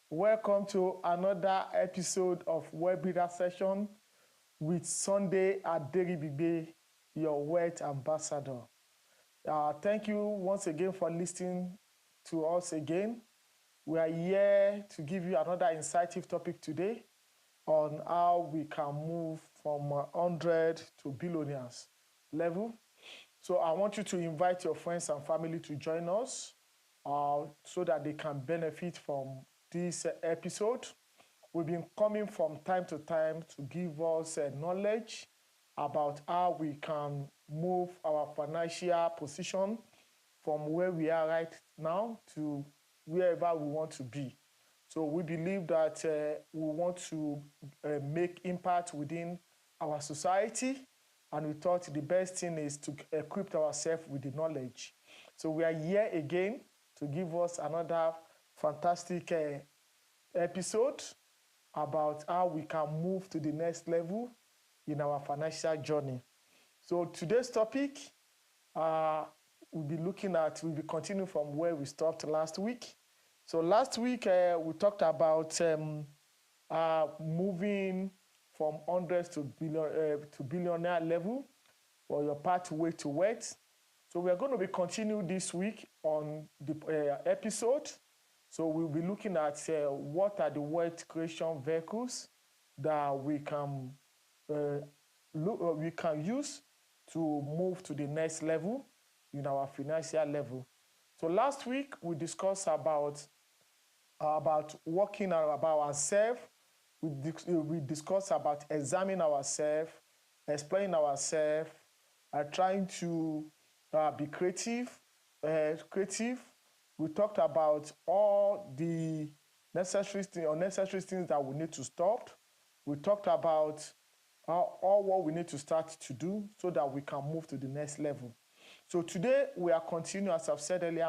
Welcome to another episode of Web Builder Session with Sunday Aderibigbe, your wealth ambassador. Thank you once again for listening to us again. We are here to give you another insightful topic today on how we can move from 100 to billionaires level. So I want you to invite your friends and family to join us so that they can benefit from this episode. We've been coming from time to time to give us knowledge about how we can move our financial position from where we are right now to wherever we want to be. So we believe that we want to make impact within our society, and we thought the best thing is to equip ourselves with the knowledge. So we are here again to give us another fantastic episode about how we can move to the next level in our financial journey. So today's topic, we'll be continuing from where we stopped last week. So last week, we talked about moving from hundreds to billionaire level, or your pathway to wealth. So we are going to be continuing this week on the episode. So we'll be looking at what are the wealth creation vehicles that we can use to move to the next level in our financial level. So last week we discussed about working about ourselves. We discussed about examining ourselves, exploring ourselves, trying to be creative. We talked about all the necessary things that we need to stop. We talked about all what we need to start to do so that we can move to the next level. So today we are continuing, as I've said earlier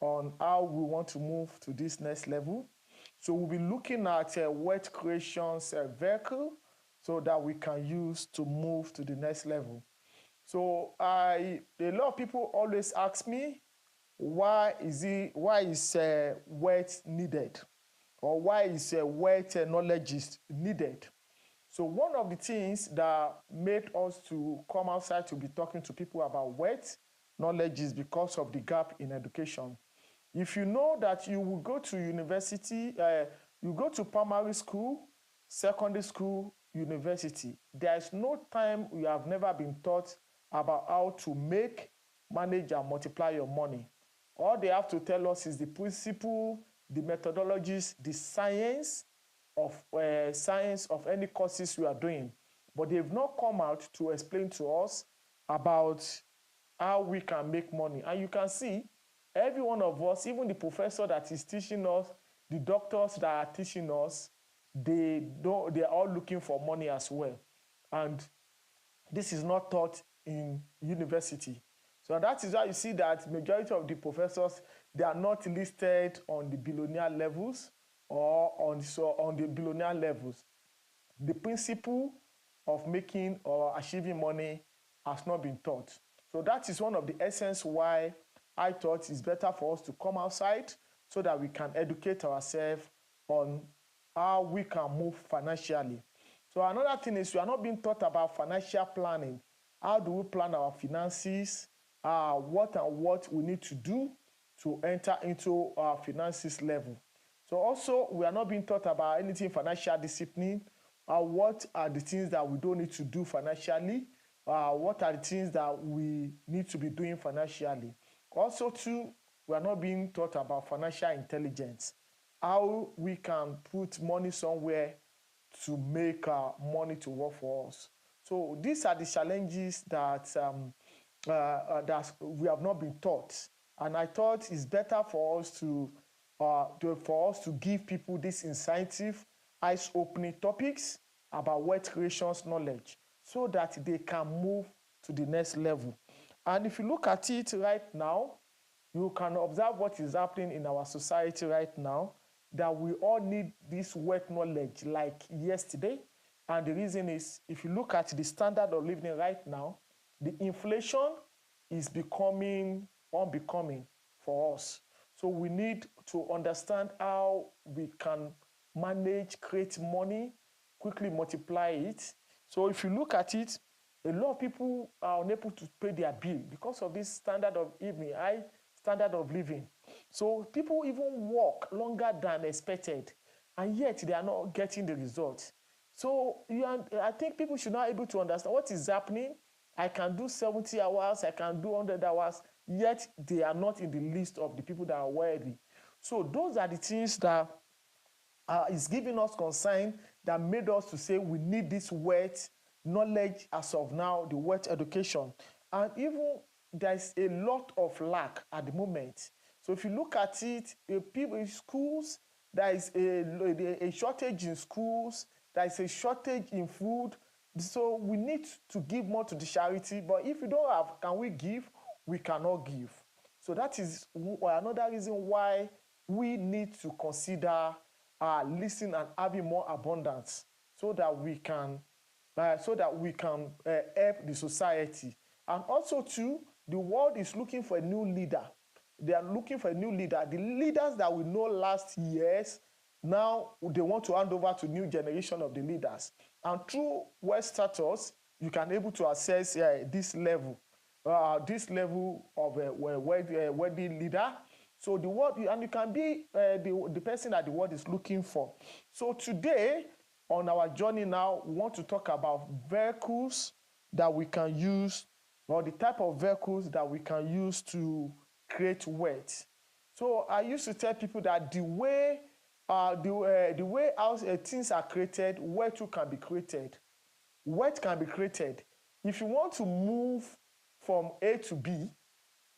on how we want to move to this next level. So we'll be looking at wealth creation's vehicle so that we can use to move to the next level. So a lot of people always ask me, why is wealth needed, or why is wealth knowledge is needed? So one of the things that made us to come outside to be talking to people about wealth knowledge is because of the gap in education. If you know that you will go to university, you go to primary school, secondary school, university, there is no time you have never been taught about how to make, manage, and multiply your money. All they have to tell us is the principle, the methodologies, the science of any courses we are doing. But they've not come out to explain to us about how we can make money. And you can see, every one of us, even the professor that is teaching us, the doctors that are teaching us, they are all looking for money as well. And this is not taught in university. So that is why you see that majority of the professors, they are not listed on the billionaire levels or on the billionaire levels. The principle of making or achieving money has not been taught. So that is one of the essence why I thought it's better for us to come outside so that we can educate ourselves on how we can move financially. So another thing is we are not being taught about financial planning. How do we plan our finances? What we need to do to enter into our finances level. So also we are not being taught about anything financial discipline. What are the things that we don't need to do financially? What are the things that we need to be doing financially? Also too, we are not being taught about financial intelligence. How we can put money somewhere to make money to work for us. So these are the challenges that we have not been taught, and I thought it's better for us to give people this incentive, eyes-opening topics about wealth creation's knowledge, so that they can move to the next level. And if you look at it right now, you can observe what is happening in our society right now, that we all need this wealth knowledge like yesterday. And the reason is, if you look at the standard of living right now, the inflation is becoming unbecoming for us. So we need to understand how we can manage, create money, quickly multiply it. So if you look at it, a lot of people are unable to pay their bill because of this standard of living, high standard of living. So people even work longer than expected, and yet they are not getting the result. So I think people should not be able to understand what is happening. I can do 70 hours, I can do 100 hours, yet they are not in the list of the people that are worthy. So those are the things that is giving us concern, that made us to say we need this wealth knowledge as of now, the wealth education. And even there's a lot of lack at the moment. So if you look at it, people in schools, there is a shortage in schools, there is a shortage in food. So we need to give more to the charity. But if you don't have, can we give? We cannot give. So that is another reason why we need to consider listening and having more abundance, so that we can help the society. And also too, the world is looking for a new leader. They are looking for a new leader. The leaders that we know last years, now they want to hand over to new generation of the leaders. And through wealth status, you can able to assess this level of a wealthy leader. So the world, and you can be the person that the world is looking for. So today, on our journey now, we want to talk about vehicles that we can use, or the type of vehicles that we can use to create wealth. So I used to tell people that the way how things are created, wealth too can be created. Wealth can be created. If you want to move from A to B,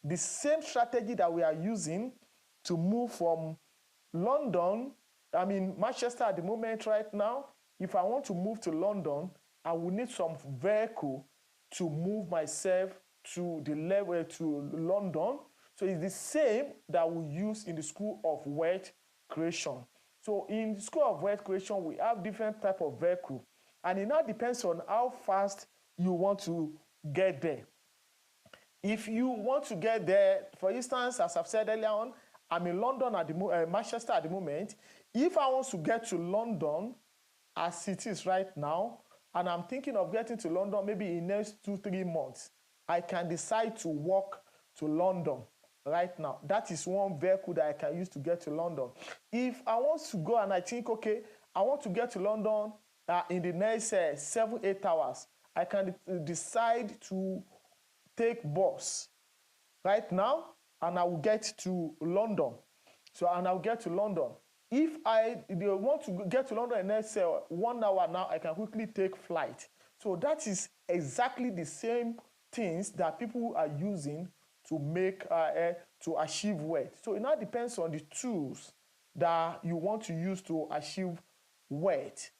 the same strategy that we are using to move from Manchester at the moment right now, if I want to move to London, I will need some vehicle to move myself to the level to London. So it's the same that we use in the School of Wealth Creation. So in the School of Wealth Creation, we have different type of vehicle, and it now depends on how fast you want to get there. If you want to get there, for instance, as I've said earlier on, I'm in London at the Manchester at the moment. If I want to get to London as it is right now, and I'm thinking of getting to London maybe in the next 2-3 months, I can decide to walk to London right now. That is one vehicle that I can use to get to London. If I want to go and I think, okay, I want to get to London in the next 7-8 hours, I can decide to take bus right now, and I will get to London. And I'll get to London. If I want to get to London in the next 1 hour now, I can quickly take flight. So that is exactly the same things that people are using to make to achieve wealth. So it now depends on the tools that you want to use to achieve wealth.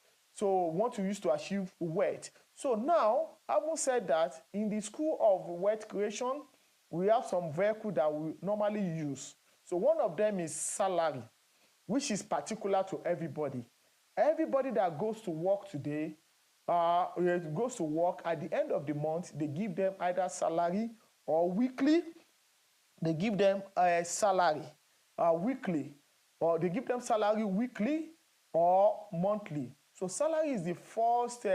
So now, having said that, in the School of Wealth Creation, we have some vehicles that we normally use. So one of them is salary, which is particular to everybody. Everybody that goes to work today, goes to work at the end of the month, they give them either salary or weekly. They give them a salary weekly, or they give them salary weekly or monthly. So salary is the first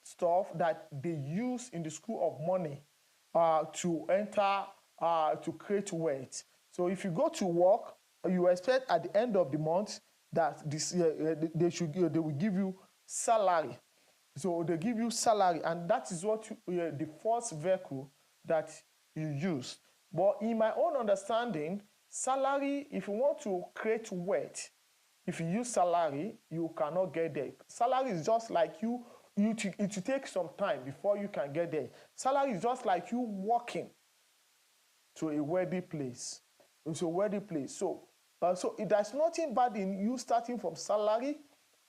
stuff that they use in the School of Money to enter to create wealth. So if you go to work, you expect at the end of the month that they will give you salary. So they give you salary, and that is what the first vehicle that you use. But in my own understanding, salary, if you want to create wealth, if you use salary, you cannot get there. Salary is just like it will take some time before you can get there. Salary is just like you walking to a wealthy place. It's a wealthy place. So there's nothing bad in you starting from salary,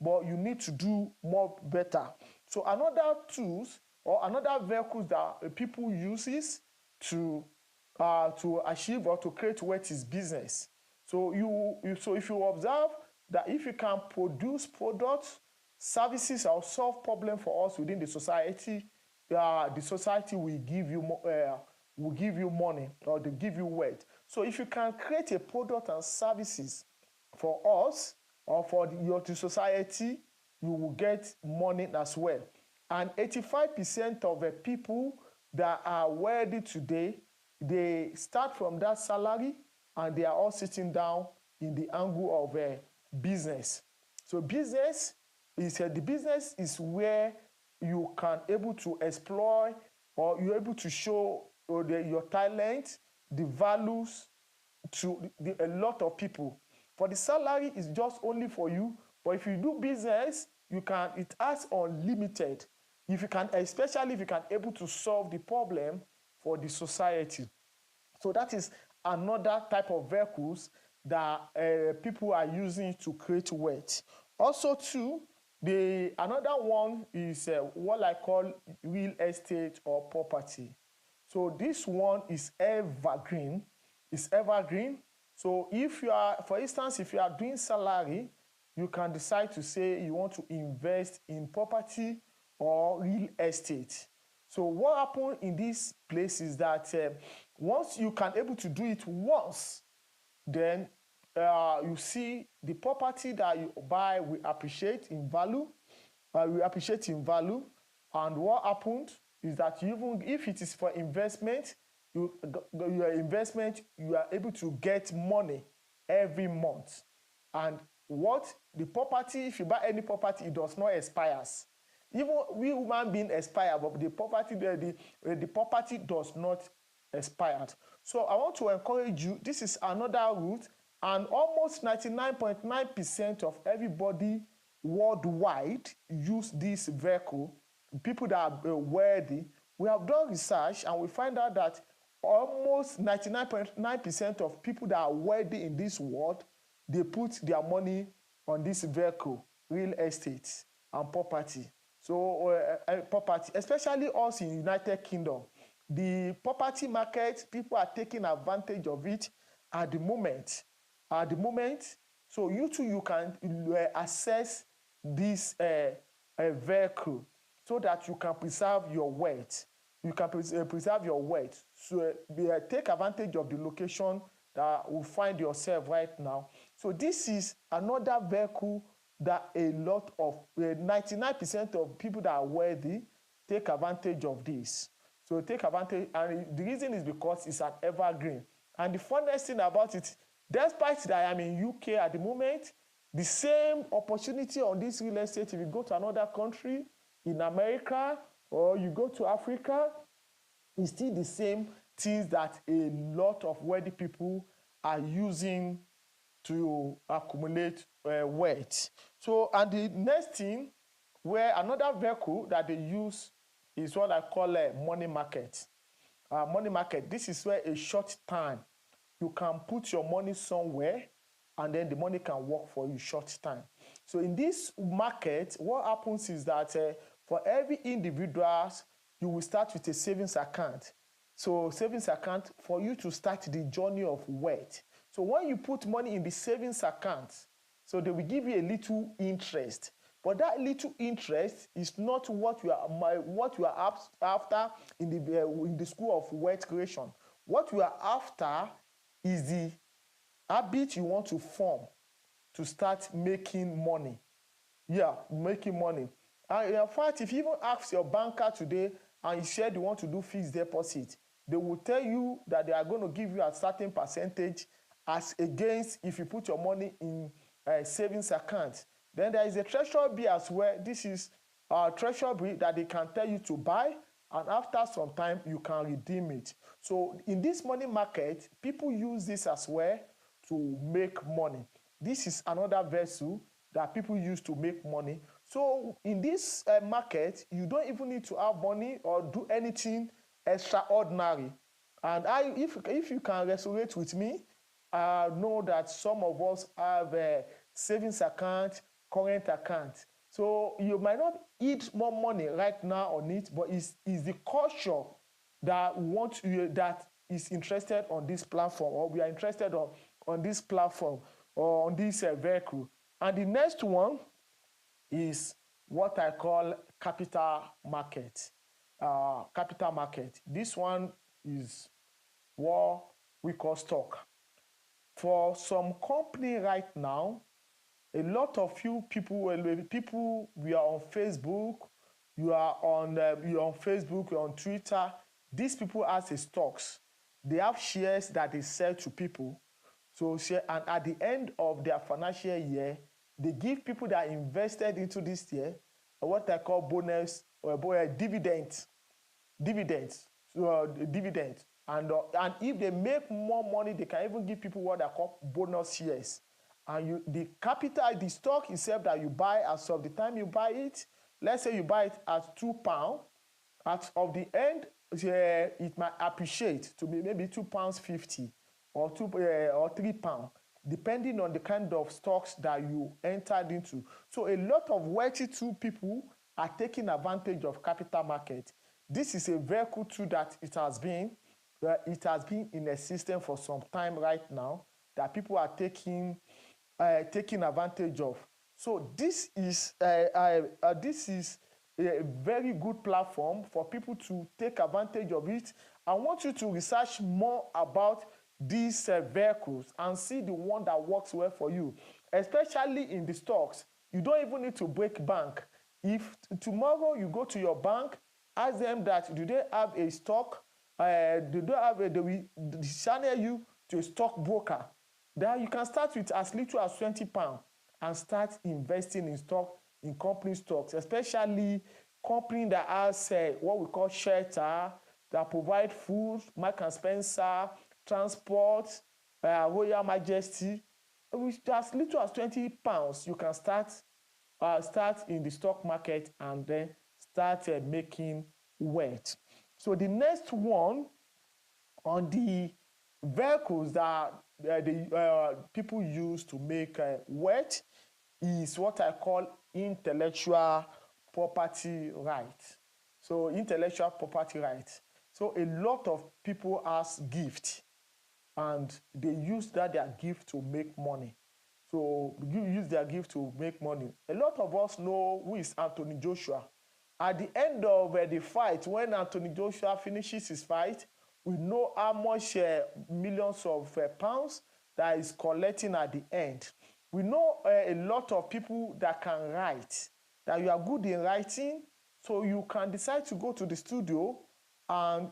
but you need to do more better. So another tools or another vehicles that people uses to achieve or to create wealth is business. So if you observe that if you can produce products, services, or solve problems for us within the society will give you money, or they give you wealth. So if you can create a product and services for us or for the society, you will get money as well. And 85% of the people that are wealthy today, they start from that salary and they are all sitting down in the angle of a business. So business is the business is where you can able to exploit or you're able to show your talent, the values to a lot of people. For the salary is just only for you, but if you do business, you can, it has unlimited. If you can, especially if you can able to solve the problem for the society. So that is another type of vehicles that people are using to create wealth. Also too, another one is what I call real estate or property. So this one is evergreen. It's evergreen. So if you are, for instance, if you are doing salary, you can decide to say you want to invest in property or real estate. So what happens in this place is that once you can able to do it once, then you see the property that you buy will appreciate in value, and what happened is that even if it is for investment, your investment, you are able to get money every month. And what the property, if you buy any property, it does not expire. Even we human being expire, but the property does not expire. So I want to encourage you, this is another route, and almost 99.9% of everybody worldwide use this vehicle. People that are wealthy, we have done research and we find out that almost 99.9% of people that are wealthy in this world, they put their money on this vehicle, real estate and property. So property, especially us in United Kingdom, the property market, people are taking advantage of it at the moment. So you too, you can access this vehicle so that you can preserve your wealth. You can preserve your wealth. So take advantage of the location that you find yourself right now. So this is another vehicle that a lot of 99% of people that are wealthy take advantage of this. So take advantage, and the reason is because it's an evergreen. And the funniest thing about it, despite that I am in UK at the moment, the same opportunity on this real estate, if you go to another country in America or you go to Africa, it's still the same things that a lot of wealthy people are using to accumulate wealth. So, and the next thing, where another vehicle that they use is what I call a money market. Money market, this is where a short time you can put your money somewhere and then the money can work for you short time. So in this market, what happens is that for every individual, you will start with a savings account. So savings account for you to start the journey of wealth. So when you put money in the savings account, so they will give you a little interest. But that little interest is not what you are after in the school of wealth creation. What you are after is the habit you want to form to start making money. Yeah, making money. And in fact, if you even ask your banker today and he said you want to do fixed deposit, they will tell you that they are going to give you a certain percentage as against if you put your money in a savings account. Then there is a treasury bill as well. This is a treasury bill that they can tell you to buy, and after some time you can redeem it. So in this money market, people use this as well to make money. This is another vessel that people use to make money. So in this market, you don't even need to have money or do anything extraordinary. And if you can resonate with me, I know that some of us have a savings account, current account. So you might not need more money right now on it, but it's the culture that that is interested on this platform, or we are interested on this platform or on this vehicle. And the next one is what I call capital market. Capital market. This one is what we call stock. For some company right now, a lot of you people, we are on Facebook, you're on Facebook, you're on Twitter. These people has a stocks. They have shares that they sell to people. So and at the end of their financial year, they give people that invested into this year what I call bonus or dividends. Dividends. And if they make more money, they can even give people what I call bonus shares. And the capital, the stock itself that you buy, as of the time you buy it, let's say you buy it at £2, at of the end, it might appreciate to be maybe £2.50 or £3, depending on the kind of stocks that you entered into. So a lot of wealthy people are taking advantage of capital market. This is a very cool tool that it has been in existence for some time right now that people are taking advantage of. So this is a very good platform for people to take advantage of it. I want you to research more about these vehicles and see the one that works well for you, especially in the stocks. You don't even need to break bank. If tomorrow you go to your bank, ask them that do they have a stock, they will channel you to a stockbroker. Then you can start with as little as £20 and start investing in stock, in company stocks, especially company that has what we call shelter, that provide food, Mark and Spencer, transport, Royal Majesty. With as little as £20, you can start in the stock market and then start making wealth. So the next one on the vehicles that the people use to make wealth is what I call intellectual property rights. So intellectual property rights. So a lot of people ask gift and they use their gift to make money. So you use their gift to make money. A lot of us know who is Anthony Joshua. At the end of the fight, when Anthony Joshua finishes his fight, we know how much millions of pounds that is collecting at the end. We know a lot of people that can write, that you are good in writing, so you can decide to go to the studio and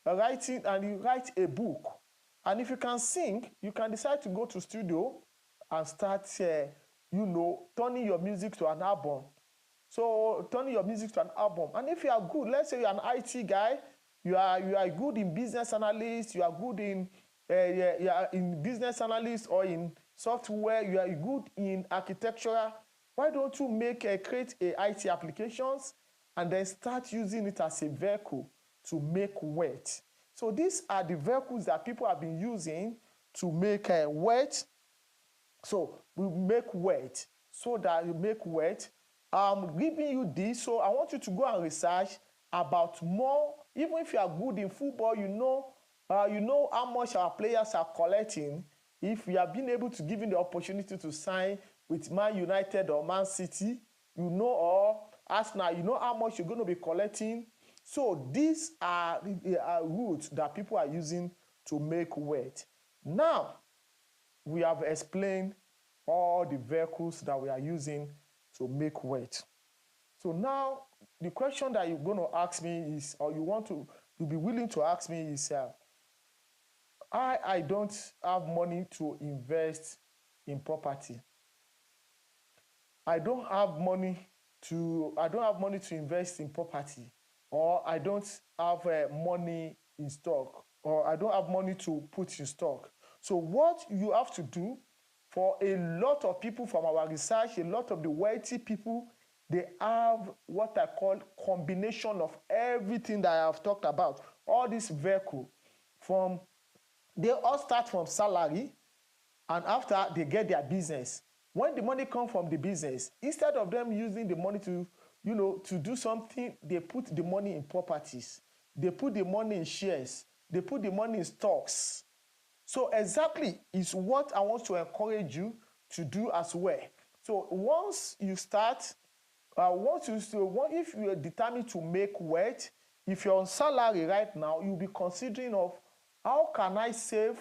writing, and you write a book. And if you can sing, you can decide to go to studio and start turning your music to an album. So turning your music to an album. And if you are good, let's say you're an IT guy, you are good in business analyst, you are good in business analyst or in software, you are good in architecture. Why don't you create a IT applications and then start using it as a vehicle to make wealth? So these are the vehicles that people have been using to make wealth. So we make wealth. So that you make wealth. I'm giving you this, so I want you to go and research about more. Even if you are good in football, you know how much our players are collecting. If you have been able to give them the opportunity to sign with Man United or Man City, or Arsenal, you know how much you're going to be collecting. So these are routes that people are using to make wealth. Now, we have explained all the vehicles that we are using to make wealth. So now, the question that you're going to ask me is, or you'll be willing to ask me is, I don't have money to invest in property. I don't have money to invest in property, or I don't have money in stock, or I don't have money to put in stock. So what you have to do, for a lot of people from our research, a lot of the wealthy people, they have what I call combination of everything that I have talked about. All this vehicle, they all start from salary, and after they get their business. When the money comes from the business, instead of them using the money to do something, they put the money in properties. They put the money in shares. They put the money in stocks. So exactly is what I want to encourage you to do as well. So once you start, if you are determined to make wealth, if you're on salary right now, you'll be considering of how can I save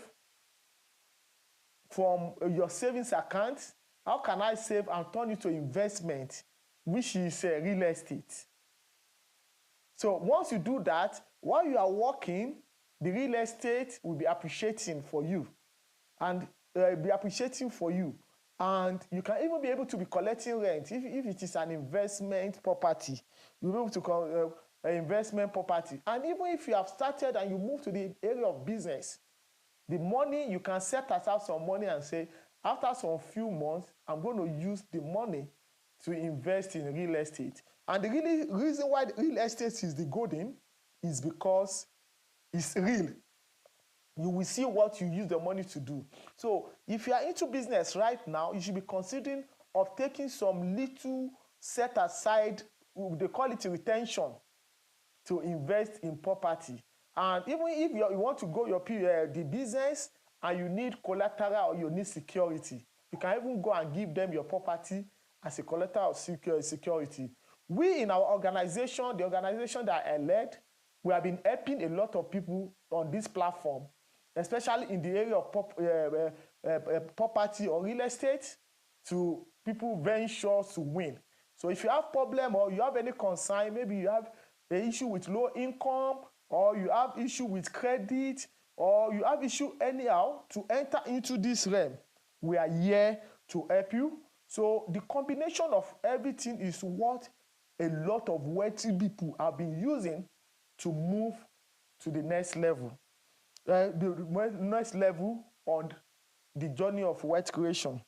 from your savings account? How can I save and turn it to investment, which is real estate? So once you do that, while you are working, the real estate will be appreciating for you and and you can even be able to be collecting rent. If it is an investment property, you'll be able to call investment property. And even if you have started and you move to the area of business, the money, you can set aside some money and say, after some few months, I'm going to use the money to invest in real estate. And the reason why the real estate is the golden is because it's real. You will see what you use the money to do. So if you are into business right now, you should be considering of taking some little set aside, they call it retention, to invest in property. And even if you want to go the business and you need collateral or you need security, you can even go and give them your property as a collateral of security. We in our organization, the organization that I led, we have been helping a lot of people on this platform, especially in the area of property or real estate, to people venture to win. So if you have problem or you have any concern, maybe you have an issue with low income, or you have issue with credit, or you have issue anyhow to enter into this realm, we are here to help you. So the combination of everything is what a lot of wealthy people have been using to move to the next level. The next level on the journey of wealth creation.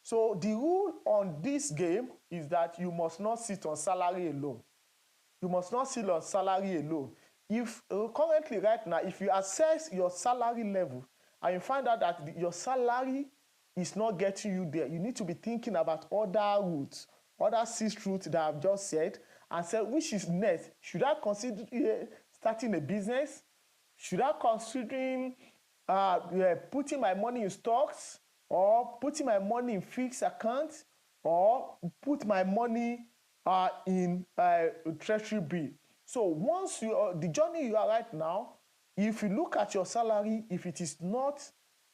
So the rule on this game is that you must not sit on salary alone. You must not sit on salary alone. If currently right now, if you assess your salary level and you find out that your salary is not getting you there, you need to be thinking about other routes, other 6 routes that I've just said, and say, which is next? Should I consider starting a business? Should I consider putting my money in stocks, or putting my money in fixed accounts, or put my money in treasury bill? So once the journey you are right now, if you look at your salary, if it is not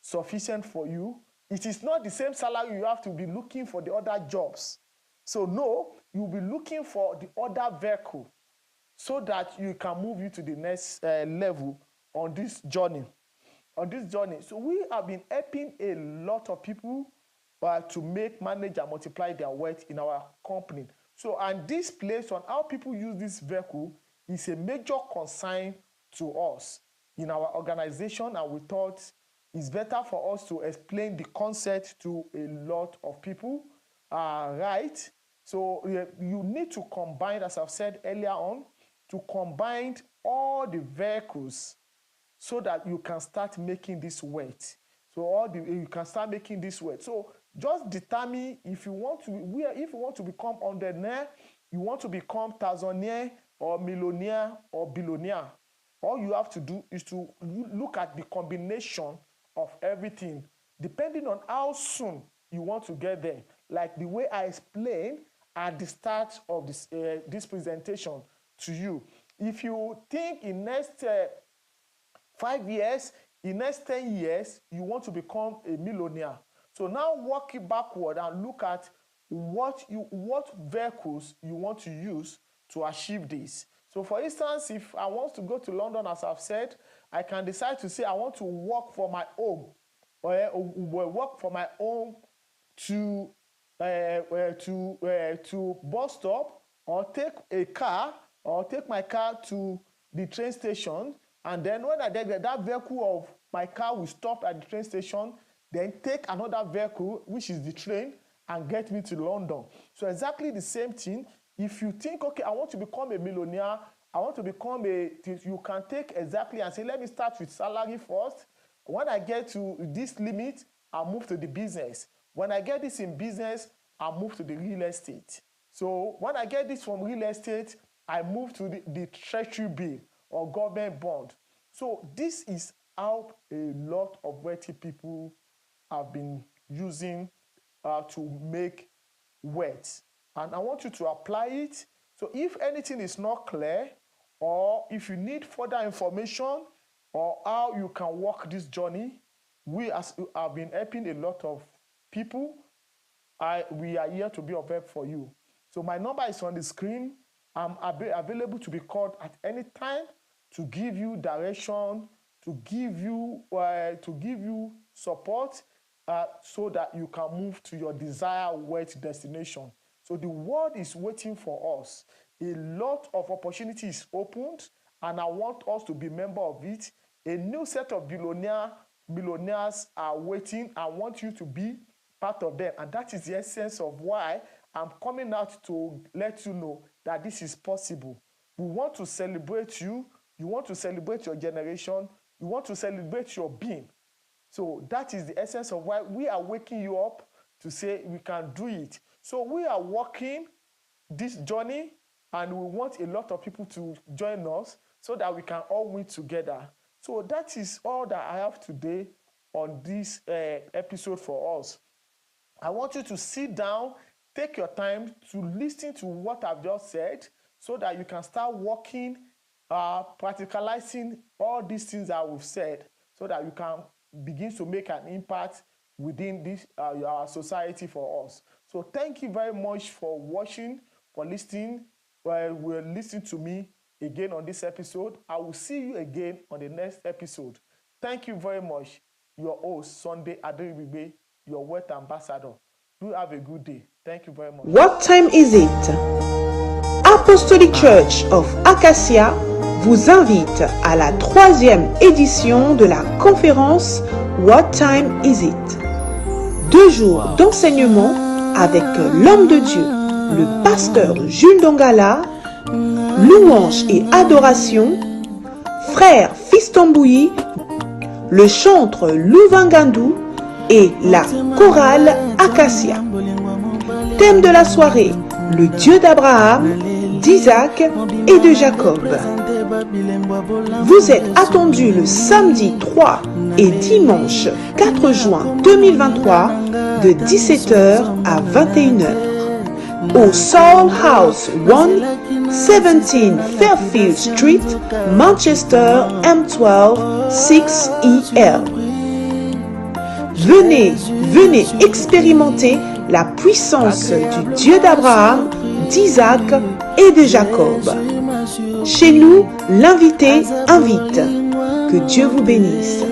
sufficient for you, it is not the same salary you have to be looking for the other jobs. So no, you'll be looking for the other vehicle so that you can move you to the next level on this journey. So we have been helping a lot of people to manage and multiply their wealth in our company. So, and this place on how people use this vehicle is a major concern to us in our organization, and we thought it's better for us to explain the concept to a lot of people, right? So you need to combine, as I've said earlier on, to combine all the vehicles so that you can start making this wealth. So you can start making this wealth. So just determine if you want to become undernaire, you want to become thousandaire or millionaire or billionaire. All you have to do is to look at the combination of everything, depending on how soon you want to get there. Like the way I explained at the start of this presentation to you. If you think in next 5 years, in next 10 years, you want to become a millionaire. So now work it backward and look at what vehicles you want to use to achieve this. So for instance, if I want to go to London, as I've said, I can decide to say I want to work for my home, or work for my home to bus stop, or take a car, or take my car to the train station, and then when I get there, that vehicle of my car will stop at the train station, then take another vehicle, which is the train, and get me to London. So exactly the same thing. If you think, okay, I want to become a millionaire, you can take exactly and say, let me start with salary first. When I get to this limit, I'll move to the business. When I get this in business, I'll move to the real estate. So when I get this from real estate, I move to the treasury bill or government bond. So this is how a lot of wealthy people have been using to make wealth. And I want you to apply it. So if anything is not clear, or if you need further information, or how you can walk this journey. We as have been helping a lot of people. We are here to be of help for you. So my number is on the screen. I'm available to be called at any time to give you direction, to give you support, so that you can move to your desired wealth destination. So the world is waiting for us. A lot of opportunities opened, and I want us to be member of it. A new set of billionaires are waiting. I want you to be part of them, and that is the essence of why I'm coming out to let you know that this is possible. We want to celebrate you. You want to celebrate your generation. You want to celebrate your being. So that is the essence of why we are waking you up to say we can do it. So we are walking this journey, and we want a lot of people to join us so that we can all win together. So that is all that I have today on this episode for us. I want you to sit down, take your time to listen to what I've just said so that you can start working, practicalizing all these things that we've said so that you can begin to make an impact within this our society for us. So thank you very much for watching, for listening. Will listen to me again on this episode. I will see you again on the next episode. Thank you very much. Your host, Sunday Aderibigbe, your wealth ambassador. Do have a good day. Thank you very much. What time is it? Apostolic Church of Acacia vous invite à la 3e édition de la conférence What Time Is It? 2 jours d'enseignement avec l'homme de Dieu, le pasteur Jules Dongala, louange et adoration, frère Fistambouyi, le chantre Louvangandou et la chorale Acacia. Thème de la soirée, le Dieu d'Abraham, d'Isaac et de Jacob. Vous êtes attendus le samedi 3 et dimanche 4 juin 2023 de 17h à 21h au Soul House 117 Fairfield Street, Manchester M12 6EL. Venez expérimenter la puissance du Dieu d'Abraham, d'Isaac et de Jacob. Chez nous, l'invité invite. Que Dieu vous bénisse.